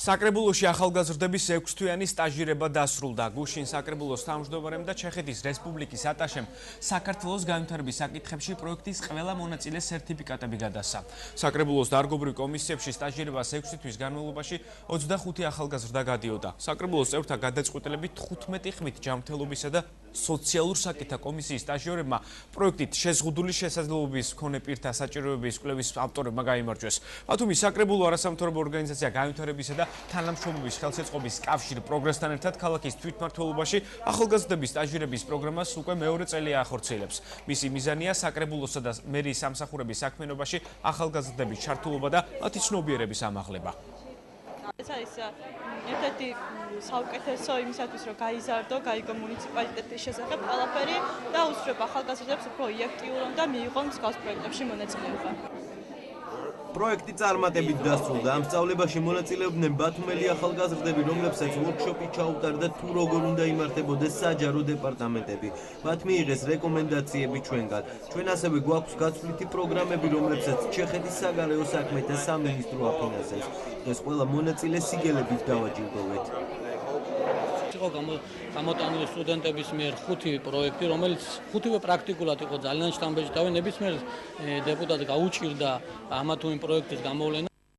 საკრებულოში ახალგაზრდების 6-თვიანი სტაჟირება დასრულდა. გუშინ საკრებულოს თავმჯდომარემ და ჩეხეთის რესპუბლიკის ატაშემ საქართველოს განვითარების საკითხებში პროექტის ყველა მონაწილეს სერტიფიკატები გადასცა. საკრებულოს დარგობრივ კომისიებში სტაჟირებას 6 თვის განმავლობაში 25 ახალგაზრდა გადიოდა. საკრებულოს წევრთა გადაწყვეტილებით 15 ხმით ჯანმრთელობისა და სოციალურ საკითხთა კომისიის სტაჟიორებმა პროექტით შეზღუდული შესაძლებლობის მქონე პირთა საჭიროების კვლევის ავტორებმა გაიმარჯვეს. ბათუმის საკრებულო არასამთავრობო ორგანიზაცია განვითარებისა და თანამშრომლობის ხელშეწყობის კავშირ პროგრესთან ერთად ქალაქის თვითმმართველობაში ახალგაზრდების სტაჟირების პროგრამას უკვე მეორე წელია ახორციელებს. მისი მიზანია საკრებულოსა და მერიის სამსახურების საქმიანობაში ახალგაზრდების ჩართულობა და მათი ცნობიერების ამაღლება. ეს არის ერთ-ერთი საუკეთესო იმისათვის, რომ გაიზარდო, გაიგო მუნიციპალიტეტის შესახებ ყველაფერი და უსწრებ ახალგაზრდებს უფრო იაქტიურონ და მიიღონ მსგავს პროექტებში მონაწილეობა. პროექტი წარმატებით დასრულდა. ამ სწავლებაში მონაწილეობდნენ ბათუმელი ახალგაზრდები, რომლებსაც ვორქშოპი ჩაუტარდა თუ როგორ უნდა იმართებოდეს საჯარო დეპარტამენტები. მათ მიიღეს რეკომენდაციები ჩვენგან. ჩვენ ასევე გვაქვს გაცვლითი პროგრამები, რომლებსაც ჩეხეთის საგარეო საქმეთა სამინისტრო აფინანსებს. ეს ყველა მონაწილე სიგელებით დავაჯილდოვეთ. იყო გამოტანილი სტუდენტების მიერ 5 პროექტი, რომელიც 5-ვე პრაქტიკულად იყო ძალიან შთამბეჭდავი. ნებისმიერ დეპუტატს გაუჭირდა ამა თუ იმ პროექტის გამოვლენა.